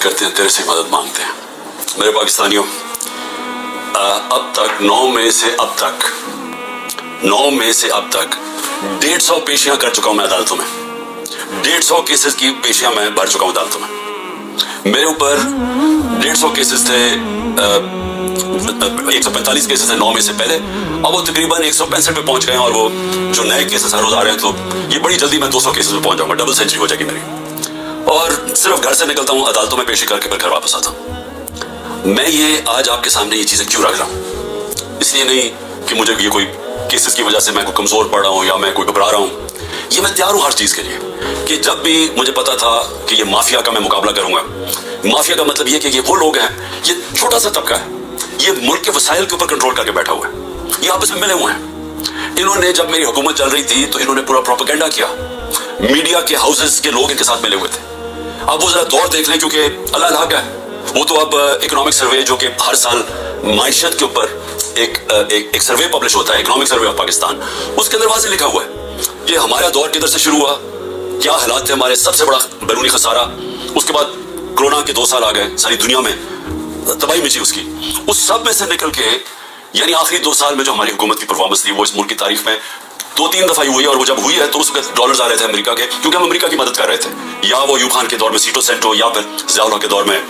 करते हैं, तेरे से मदद मांगते हैं। मेरे पाकिस्तानियों, अब तक 9 मई से अब तक 150 पेशियां कर चुका हूं मैं अदालतों में। 150 केसेस की पेशियां मैं भर चुका हूं अदालतों में। मेरे ऊपर 150 केसेस थे, 145 केसेस थे 9 मई से पहले। अब वो तकरीबन 165 पे पहुंच गए हैं, और वो जो नए केसेस हर रोज आ रहे हैं, तो ये बड़ी जल्दी मैं 200 केसेस में पहुंच जाऊंगा, डबल सेंचुरी हो जाएगी मेरी। और सिर्फ घर से निकलता हूं, अदालतों में पेशी करके फिर घर वापस आता हूं। मैं ये आज आपके सामने ये चीजें क्यों रख रहा हूं? इसलिए नहीं कि मुझे ये कोई केसेस की वजह से मैं कोई कमजोर पड़ रहा हूं या मैं कोई घबरा रहा हूं। ये मैं तैयार हूं हर चीज के लिए, कि जब भी मुझे पता था कि ये माफिया का मैं मुकाबला करूंगा। माफिया का मतलब ये कि ये वो लोग हैं, ये छोटा सा तबका है, ये मुल्क के वसाइल के ऊपर कंट्रोल करके बैठा हुआ है, ये आपस में मिले हुए हैं। इन्होंने जब मेरी हुकूमत चल रही थी तो इन्होंने पूरा प्रोपेगेंडा किया, मीडिया के हाउसेस के लोग इनके साथ मिले हुए थे। अब वो जरा दौर देख लें, क्योंकि अल्लाह अल्लाह का है। वो तो अब इकोनॉमिक सर्वे, जो कि हर साल माइशत के ऊपर एक सर्वे पब्लिश होता है, इकोनॉमिक सर्वे ऑफ पाकिस्तान, उसके अंदर वहां से लिखा हुआ है कि हमारा दौर किधर से शुरू हुआ, क्या हालात थे हमारे, सबसे बड़ा बैरूनी खसारा, उसके बाद कोरोना के 2 साल आ गए, सारी दुनिया में तबाही मची उसकी, उस सब में से निकल के यानी आखिरी 2 साल में जो हमारी हुकूमत की परफॉर्मेंस थी वो इस मुल्क की तारीफ में 2-3 दफा हुई है। और वो जब हुई है तो उस वक्त डॉलर्स आ रहे थे अमेरिका के, क्योंकि हम अमेरिका की मदद कर रहे थे, या वो यूब खान के दौर में सीटो सेंटो, या फिर ज़िया-उल हक के दौर में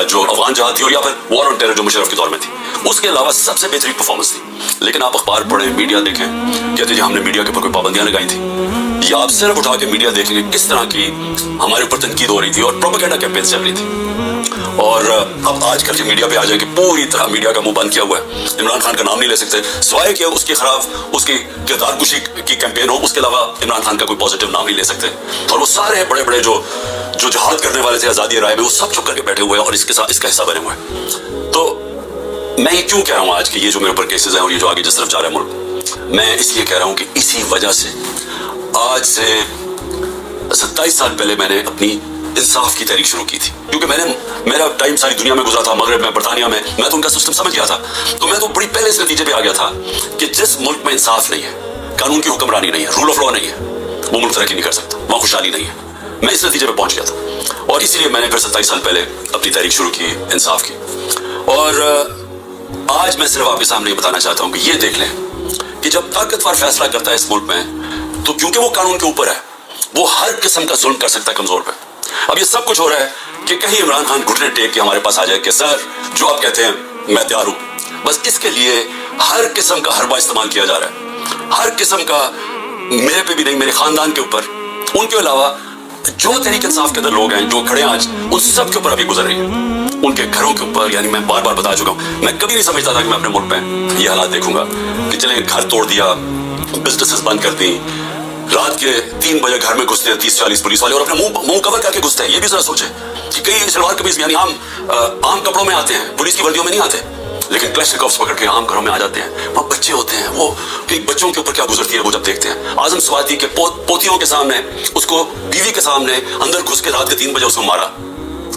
जो अफगान जहाद थी, और या फिर वॉर ऑन टेरर जो मुशर्रफ के दौर में थी। उसके अलावा सबसे बेहतरीन परफॉर्मेंस थी। लेकिन आप अखबार पढ़ें, मीडिया देखें, कहते जी हमने मीडिया के ऊपर कोई पाबंदियां लगाई थी, या आप सिर्फ उठा के मीडिया देखेंगे किस तरह की हमारे ऊपर तनकीद हो रही थी और प्रोपेगेंडा कैंपेन चल रही थी। और अब आजकल के मीडिया पे आ जाए कि पूरी तरह मीडिया का मुंह बंद किया हुआ है, इमरान खान का नाम नहीं ले सकते, सिवाय कि उसके खिलाफ उसकी किरदार कुशी की कैंपेन हो, उसके अलावा इमरान खान का कोई पॉजिटिव नाम नहीं ले सकते। और वो सारे बड़े बड़े जो जहाद करने वाले थे आज़ादी राय में, वो सब चुप करके बैठे हुए हैं और इसका हिस्सा बने हुए हैं। तो मैं ये क्यों कह रहा हूँ आज कि ये जो मेरे ऊपर केसेस हैं और ये जो आगे जिस तरफ जा रहा है मुल्क, मैं इसलिए कह रहा हूँ कि इसी वजह से आज से 27 साल पहले मैंने अपनी इंसाफ की तहरीक शुरू की थी, क्योंकि मेरा टाइम सारी दुनिया में गुजरा था, मगरब में, बरतानिया में, मैं तो उनका सिस्टम समझ गया था। तो मैं तो बड़ी पहले इस नतीजे पे आ गया था कि जिस मुल्क में इंसाफ नहीं है, कानून की हुक्मरानी नहीं है, रूल ऑफ लॉ नहीं है, वो मुल्क तरक्की नहीं कर सकता, वहाँ खुशहाली नहीं है। मैं इस नतीजे पे पहुंच गया था, और इसीलिए मैंने फिर 27 साल पहले अपनी तहरीक शुरू की इंसाफ की। और आज मैं सिर्फ आपके सामने बताना चाहता हूँ कि ये देख लें कि जब ताकतवर फैसला करता है इस मुल्क में, तो क्योंकि वो कानून के ऊपर है, वो हर किस्म का जुल्म कर सकता है कमजोर पे। अब ये सब कुछ हो रहा है कि कहीं इमरान खान घुटने टेक के हमारे पास आ जाए कि सर जो आप कहते हैं मैं तैयार हूं। बस इसके लिए हर किस्म का हरबा इस्तेमाल किया जा रहा है, हर किस्म का, मेरे पे भी नहीं, मेरे खानदान के ऊपर, उनके अलावा जो तहरीक इंसाफ के अंदर लोग हैं जो खड़े हैं आज, उन सब के ऊपर अभी गुजर रही है, उनके घरों के ऊपर। यानी मैं बार बार बता चुका हूं, मैं कभी नहीं समझता था कि मैं अपने मुल्क में ये हालात देखूंगा कि चले घर तोड़ दिया, बिजनेसेस बंद कर दी, रात के 3 बजे घर में घुसते हैं 30-40 पुलिस वाले, और अपने मुंह कवर करके घुसते हैं। ये भी जरा सोचे कि कई सलवार कमीज यानी आम कपड़ों में आते हैं, पुलिस की वर्दियों में नहीं आते, लेकिन क्लैशनिकोव्स पकड़ के आम घरों में आ जाते हैं। वहाँ बच्चे होते हैं, वो बच्चों के ऊपर क्या गुजरती है वो जब देखते हैं। आजम स्वाति के पोतियों के सामने, उसको बीवी के सामने अंदर घुस के रात के 3 बजे उसको मारा,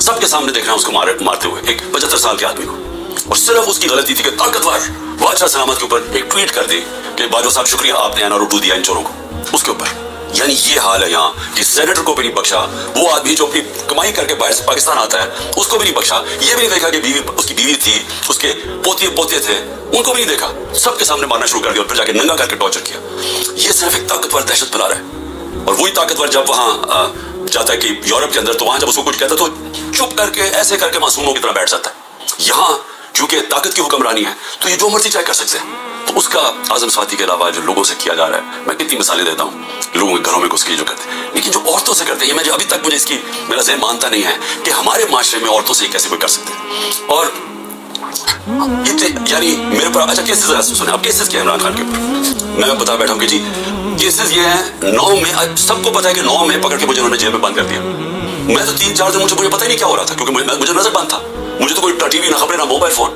सबके सामने देख रहे हैं उसको मारते हुए एक 75 साल के आदमी को। और सिर्फ उसकी गलती थी कि ताकतवर बादशाह सलामत के ऊपर एक ट्वीट कर दी कि बाजवा साहब शुक्रिया आपने एनआर2 दिया इन चोरों को, उसके ऊपर। यानी ये हाल है यहाँ कि सेनेटर को भी नहीं बख्शा, वो आदमी जो अपनी कमाई करके बाहर से पाकिस्तान आता है उसको भी नहीं बख्शा, ये भी नहीं देखा कि उसकी बीवी थी, उसके पोते थे, उनको भी नहीं देखा, सबके सामने मारना शुरू कर दिया और फिर जाके नंगा करके टॉर्चर किया। ये सिर्फ एक ताकतवर दहशत फैला रहा है। और वही ताकतवर जब वहां जाता है कि यूरोप के अंदर, तो वहां जब उसको कुछ कहता है तो चुप करके ऐसे करके मासूमों की तरह बैठ जाता है। यहाँ क्योंकि ताकत की हुक्मरानी है तो ये जो मर्जी चाहे कर सकते हैं। तो उसका आजम स्वाति के अलावा जो लोगों से किया जा रहा है, मैं कितनी मिसालें देता हूँ लोगों के घरों में घुस के जो करते हैं, लेकिन जो औरतों से करते हैं, मैं जो अभी तक मुझे इसकी मेरा ज़हन मानता नहीं है कि हमारे माशरे में औरतों से कैसे कोई कर सकते हैं। और यानी मेरे ऊपर अच्छा केसेस सुने आप, केसेस क्या है इमरान खान के ऊपर, मैं बता बैठा हूँ कि जी केसेस ये है 9 में, सबको पता है कि 9 में पकड़ के मुझे उन्होंने जेल में बंद कर दिया। मैं तो 3-4 दिन मुझे पता ही नहीं क्या हो रहा था, क्योंकि मुझे नजर बंद था, मुझे तो कोई टीवी ना खबरें ना मोबाइल फोन।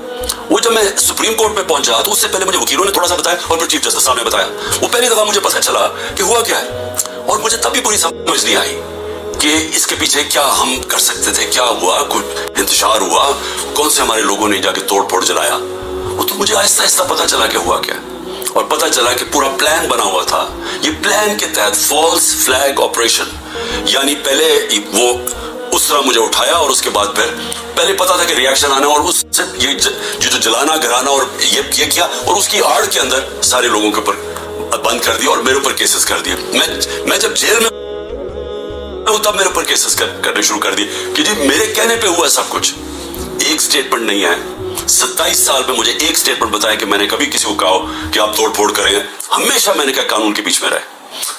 वो जब मैं सुप्रीम कोर्ट में पहुंचा तो उससे पहले मुझे वकीलों ने थोड़ा सा बताया और फिर चीफ जस्टिस साहब ने बताया। वो पहली दफा मुझे पता चला कि हुआ क्या है, और मुझे तब भी पूरी समझ नहीं आई कि इसके पीछे क्या हम कर सकते थे, क्या हुआ, कुछ इंतशार हुआ, कौन से हमारे लोगों ने जाके तोड़ फोड़ जलाया। वो तो मुझे आहिस्ता आहिस्ता पता चला कि हुआ क्या, और पता चला कि पूरा प्लान बना हुआ था। ये प्लान के तहत फॉल्स फ्लैग ऑपरेशन, यानी पहले वो उस तरह मुझे उठाया और उसके बाद फिर पहले पता था कि रिएक्शन आना, और उससे ये जो जलाना घराना और ये किया, और उसकी आड़ के अंदर सारे लोगों के ऊपर बंद कर दिया और मेरे ऊपर केसेस कर दिए। मैं जब जेल में तब मेरे ऊपर केसेस करने शुरू कर दिए कि जी मेरे कहने पे हुआ सब कुछ। एक स्टेटमेंट नहीं है 27 साल में मुझे एक स्टेटमेंट बताया कि मैंने कभी किसी को कहा कि आप तोड़ फोड़ करेंगे। हमेशा मैंने कहा कानून के बीच में रहे,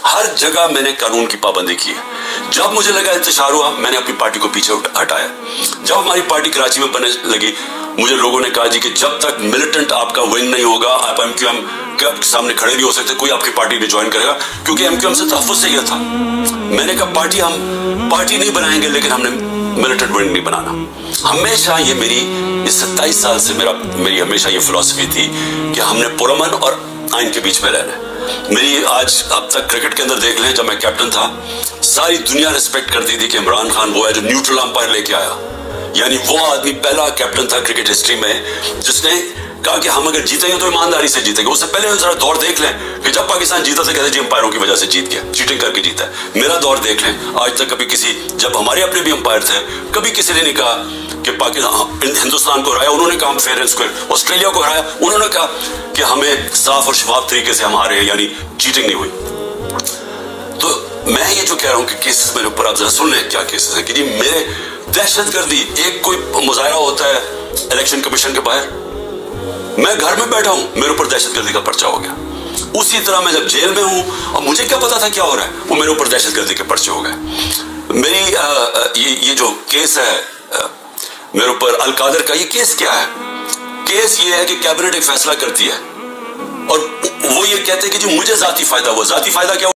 हर जगह मैंने कानून की पाबंदी की है। जब मुझे लगा इंतशार हुआ, मैंने अपनी पार्टी को पीछे हटाया। जब हमारी पार्टी कराची में बनने लगी, मुझे लोगों ने कहा जी कि जब तक मिलिटेंट आपका विंग नहीं होगा, आप एमक्यूएम के सामने खड़े नहीं हो सकते, कोई आपकी पार्टी नहीं ज्वाइन करेगा, क्योंकि एमक्यूएम से तहफ्फुज़ से गया था। मैंने कहा हम पार्टी नहीं बनाएंगे, लेकिन हमने मिलिटेंट विंग नहीं बनाना। हमेशा ये मेरी 27 साल से मेरी हमेशा ये फिलॉसफी थी कि हमने पुरअमन और आइन के बीच में रहना है। मेरी आज अब तक क्रिकेट के अंदर देख लें, जब मैं कैप्टन था सारी दुनिया रिस्पेक्ट करती थी कि इमरान खान वो है जो न्यूट्रल अंपायर लेके आया, यानी वो आदमी पहला कैप्टन था क्रिकेट हिस्ट्री में जिसने कहा कि हम अगर जीतेंगे तो ईमानदारी से जीतेंगे। उससे पहले जरा दौर देख लें कि जब पाकिस्तान जीता था कहते जी अंपायरों की वजह से जीत गया, चीटिंग करके जीता है। मेरा दौर देख लें, आज तक कभी किसी, जब हमारे अपने भी अंपायर थे, कभी किसी ने नहीं कहा कि पाकिस्तान हिंदुस्तान को हराया, उन्होंने कहा हम फेयर एंड स्क्वायर। ऑस्ट्रेलिया को हराया, उन्होंने कहा कि हमें साफ और शफाफ तरीके से हम हारे, यानी चीटिंग नहीं हुई। तो मैं ये जो कह रहा हूँ कि केसेस मेरे ऊपर, आप जरा सुन लें क्या केसेस है कि जी मेरे दहशतगर्दी, एक कोई मुजाहरा होता है इलेक्शन कमीशन के बाहर, मैं घर में बैठा हूं, मेरे ऊपर दहशतगर्दी का पर्चा हो गया। उसी तरह मैं जब जेल में हूं और मुझे क्या पता था क्या हो रहा है, वो मेरे ऊपर दहशतगर्दी के पर्चे हो गए। मेरी ये जो केस है मेरे ऊपर अलकादर का, ये केस क्या है? केस ये है कि कैबिनेट एक फैसला करती है और वो ये कहते हैं कि जो मुझे जाती फायदा हुआ, जाती फायदा क्या